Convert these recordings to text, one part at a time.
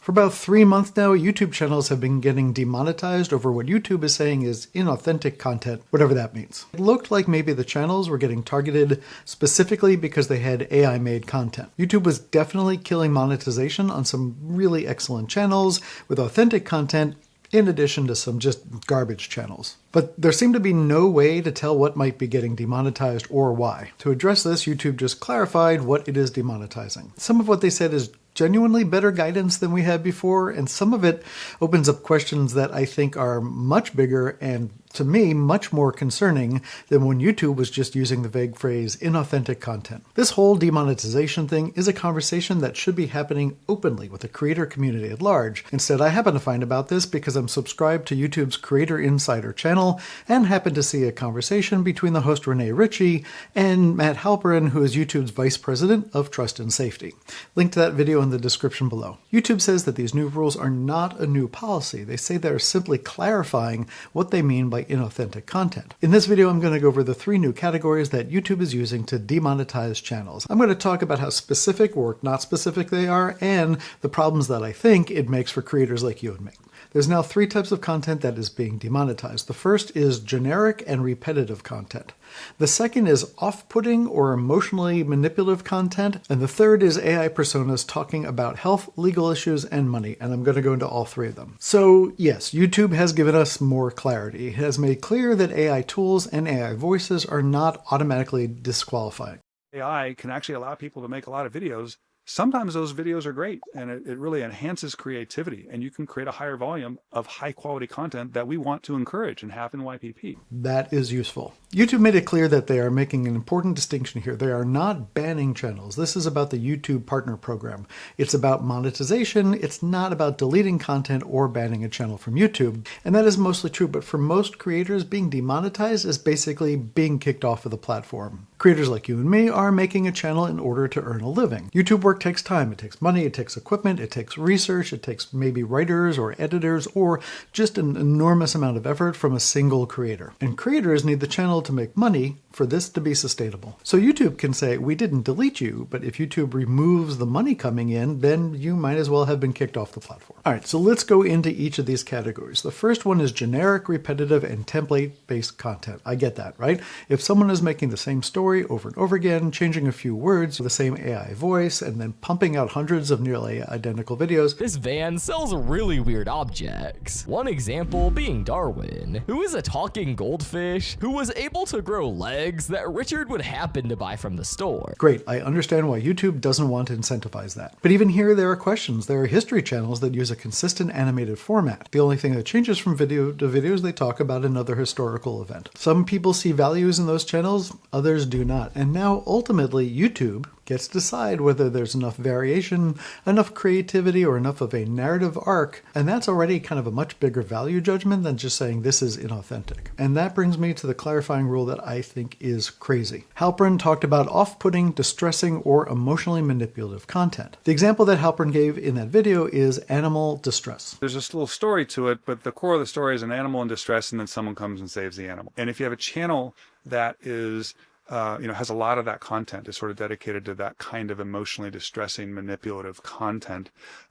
For about 3 months now, YouTube channels have been getting demonetized over what YouTube is saying is inauthentic content, whatever that means. It looked like maybe the channels were getting targeted specifically because they had AI-made content. YouTube was definitely killing monetization on some really excellent channels with authentic content, in addition to some just garbage channels. But there seemed to be no way to tell what might be getting demonetized or why. To address this, YouTube just clarified what it is demonetizing. Some of what they said is genuinely better guidance than we had before, and some of it opens up questions that I think are much bigger and, to me, much more concerning than when YouTube was just using the vague phrase inauthentic content. This whole demonetization thing is a conversation that should be happening openly with the creator community at large. Instead, I happen to find about this because I'm subscribed to YouTube's Creator Insider channel and happened to see a conversation between the host Rene Ritchie and Matt Halperin, who is YouTube's Vice President of Trust and Safety. Link to that video in the description below. YouTube says that these new rules are not a new policy. They say they're simply clarifying what they mean by inauthentic content. In this video, I'm going to go over the 3 new categories that YouTube is using to demonetize channels. I'm going to talk about how specific or not specific they are and the problems that I think it makes for creators like you and me. There's now 3 types of content that is being demonetized. The first is generic and repetitive content. The second is off-putting or emotionally manipulative content. And the third is AI personas talking about health, legal issues, and money. And I'm going to go into all 3 of them. So yes, YouTube has given us more clarity. It has made clear that AI tools and AI voices are not automatically disqualifying. AI can actually allow people to make a lot of videos. Sometimes those videos are great and it really enhances creativity, and you can create a higher volume of high quality content that we want to encourage and have in YPP. That is useful. YouTube made it clear that they are making an important distinction here. They are not banning channels. This is about the YouTube Partner Program. It's about monetization. It's not about deleting content or banning a channel from YouTube. And that is mostly true, but for most creators, being demonetized is basically being kicked off of the platform. Creators like you and me are making a channel in order to earn a living. YouTube work takes time, it takes money, it takes equipment, it takes research, it takes maybe writers or editors or just an enormous amount of effort from a single creator. And creators need the channel to make money for this to be sustainable. So YouTube can say, we didn't delete you, but if YouTube removes the money coming in, then you might as well have been kicked off the platform. All right, so let's go into each of these categories. The first one is generic, repetitive, and template-based content. I get that, right? If someone is making the same story over and over again, changing a few words with the same AI voice, and then pumping out hundreds of nearly identical videos. This van sells really weird objects. One example being Darwin, who is a talking goldfish who was able to grow legs that Richard would happen to buy from the store. Great, I understand why YouTube doesn't want to incentivize that. But even here, there are questions. There are history channels that use a consistent animated format. The only thing that changes from video to video is they talk about another historical event. Some people see values in those channels, others do not. And now, ultimately, YouTube gets to decide whether there's enough variation, enough creativity, or enough of a narrative arc, and that's already kind of a much bigger value judgment than just saying this is inauthentic. And that brings me to the clarifying rule that I think is crazy. Halperin talked about off-putting, distressing, or emotionally manipulative content. The example that Halperin gave in that video is animal distress. There's this little story to it, but the core of the story is an animal in distress and then someone comes and saves the animal. And if you have a channel that is has a lot of that content, is sort of dedicated to that kind of emotionally distressing, manipulative content.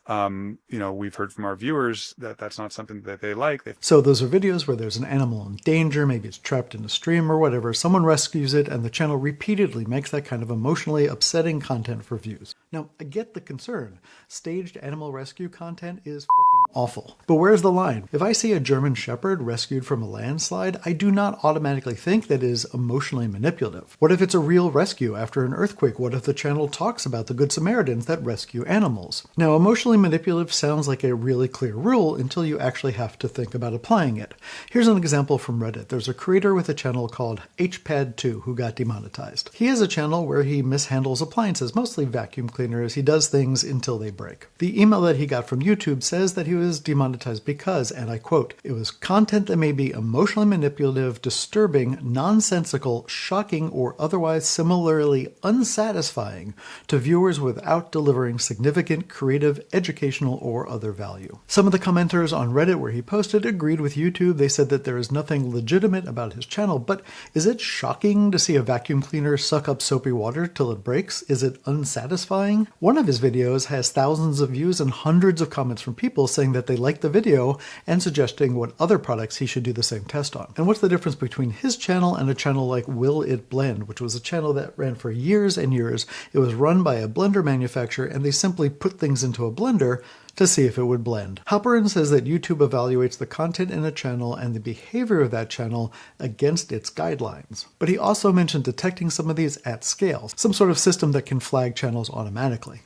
We've heard from our viewers that that's not something that they like. So those are videos where there's an animal in danger, maybe it's trapped in a stream or whatever, someone rescues it, and the channel repeatedly makes that kind of emotionally upsetting content for views. Now, I get the concern. Staged animal rescue content is fucking awful. But where's the line? If I see a German Shepherd rescued from a landslide, I do not automatically think that is emotionally manipulative. What if it's a real rescue after an earthquake? What if the channel talks about the Good Samaritans that rescue animals? Now, emotionally manipulative sounds like a really clear rule until you actually have to think about applying it. Here's an example from Reddit. There's a creator with a channel called HPad2 who got demonetized. He has a channel where he mishandles appliances, mostly vacuum cleaners. He does things until they break. The email that he got from YouTube says that he video is demonetized because, and I quote, "it was content that may be emotionally manipulative, disturbing, nonsensical, shocking, or otherwise similarly unsatisfying to viewers without delivering significant creative, educational, or other value." Some of the commenters on Reddit where he posted agreed with YouTube. They said that there is nothing legitimate about his channel, but is it shocking to see a vacuum cleaner suck up soapy water till it breaks? Is it unsatisfying? One of his videos has thousands of views and hundreds of comments from people saying that they liked the video and suggesting what other products he should do the same test on. And what's the difference between his channel and a channel like Will It Blend, which was a channel that ran for years and years. It was run by a blender manufacturer, and they simply put things into a blender to see if it would blend. Halperin says that YouTube evaluates the content in a channel and the behavior of that channel against its guidelines. But he also mentioned detecting some of these at scale, some sort of system that can flag channels automatically.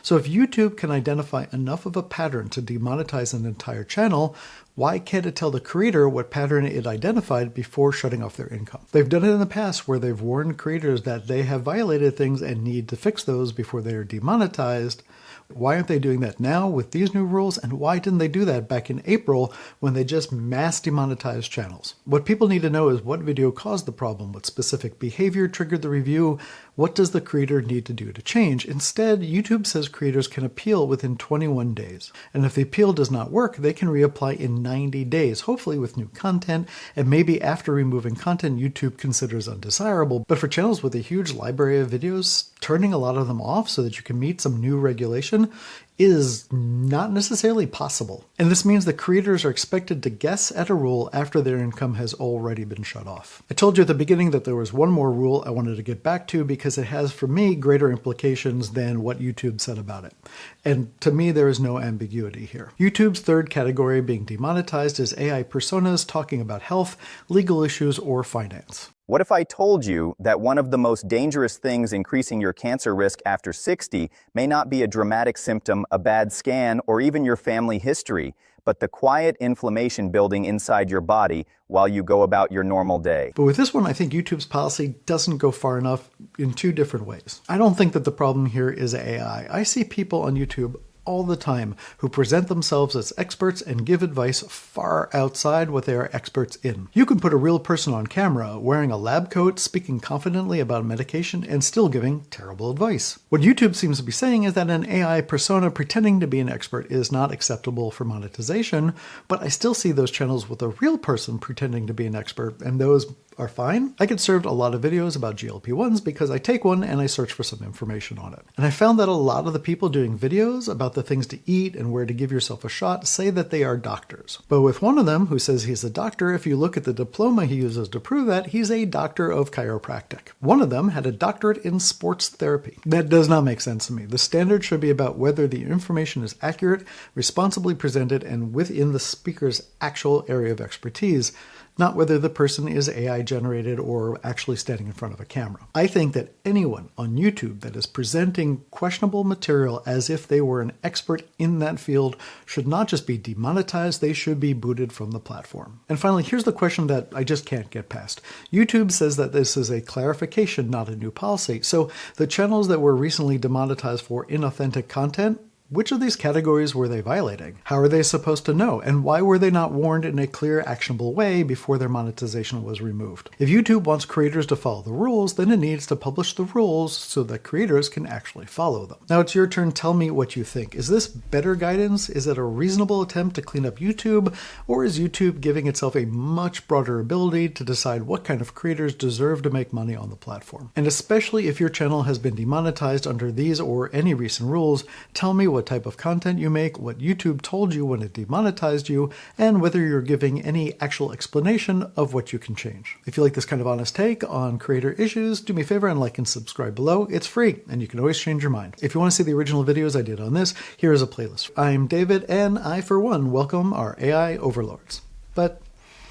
So if YouTube can identify enough of a pattern to demonetize an entire channel, why can't it tell the creator what pattern it identified before shutting off their income? They've done it in the past where they've warned creators that they have violated things and need to fix those before they are demonetized. Why aren't they doing that now with these new rules? And why didn't they do that back in April when they just mass demonetized channels? What people need to know is what video caused the problem, what specific behavior triggered the review, what does the creator need to do to change? Instead, YouTube says creators can appeal within 21 days. And if the appeal does not work, they can reapply in 90 days, hopefully with new content, and maybe after removing content YouTube considers undesirable. But for channels with a huge library of videos, turning a lot of them off so that you can meet some new regulation is not necessarily possible. And this means that creators are expected to guess at a rule after their income has already been shut off. I told you at the beginning that there was one more rule I wanted to get back to because it has, for me, greater implications than what YouTube said about it. And to me, there is no ambiguity here. YouTube's third category being demonetized is AI personas talking about health, legal issues, or finance. What if I told you that one of the most dangerous things increasing your cancer risk after 60 may not be a dramatic symptom, a bad scan, or even your family history, but the quiet inflammation building inside your body while you go about your normal day? But with this one, I think YouTube's policy doesn't go far enough in two different ways. I don't think that the problem here is AI. I see people on YouTube all the time who present themselves as experts and give advice far outside what they are experts in. You can put a real person on camera wearing a lab coat, speaking confidently about medication, and still giving terrible advice. What YouTube seems to be saying is that an AI persona pretending to be an expert is not acceptable for monetization, but I still see those channels with a real person pretending to be an expert, and those are fine. I get served a lot of videos about GLP-1s because I take one and I search for some information on it. And I found that a lot of the people doing videos about the things to eat and where to give yourself a shot say that they are doctors. But with one of them who says he's a doctor, if you look at the diploma he uses to prove that, he's a doctor of chiropractic. One of them had a doctorate in sports therapy. That does not make sense to me. The standard should be about whether the information is accurate, responsibly presented, and within the speaker's actual area of expertise, not whether the person is AI generated or actually standing in front of a camera. I think that anyone on YouTube that is presenting questionable material as if they were an expert in that field should not just be demonetized, they should be booted from the platform. And finally, here's the question that I just can't get past. YouTube says that this is a clarification, not a new policy. So the channels that were recently demonetized for inauthentic content, which of these categories were they violating? How are they supposed to know? And why were they not warned in a clear, actionable way before their monetization was removed? If YouTube wants creators to follow the rules, then it needs to publish the rules so that creators can actually follow them. Now it's your turn. Tell me what you think. Is this better guidance? Is it a reasonable attempt to clean up YouTube? Or is YouTube giving itself a much broader ability to decide what kind of creators deserve to make money on the platform? And especially if your channel has been demonetized under these or any recent rules, tell me what type of content you make, what YouTube told you when it demonetized you, and whether you're giving any actual explanation of what you can change. If you like this kind of honest take on creator issues, do me a favor and like and subscribe below. It's free, and you can always change your mind. If you want to see the original videos I did on this, here is a playlist. I'm David, and I, for one, welcome our AI overlords. But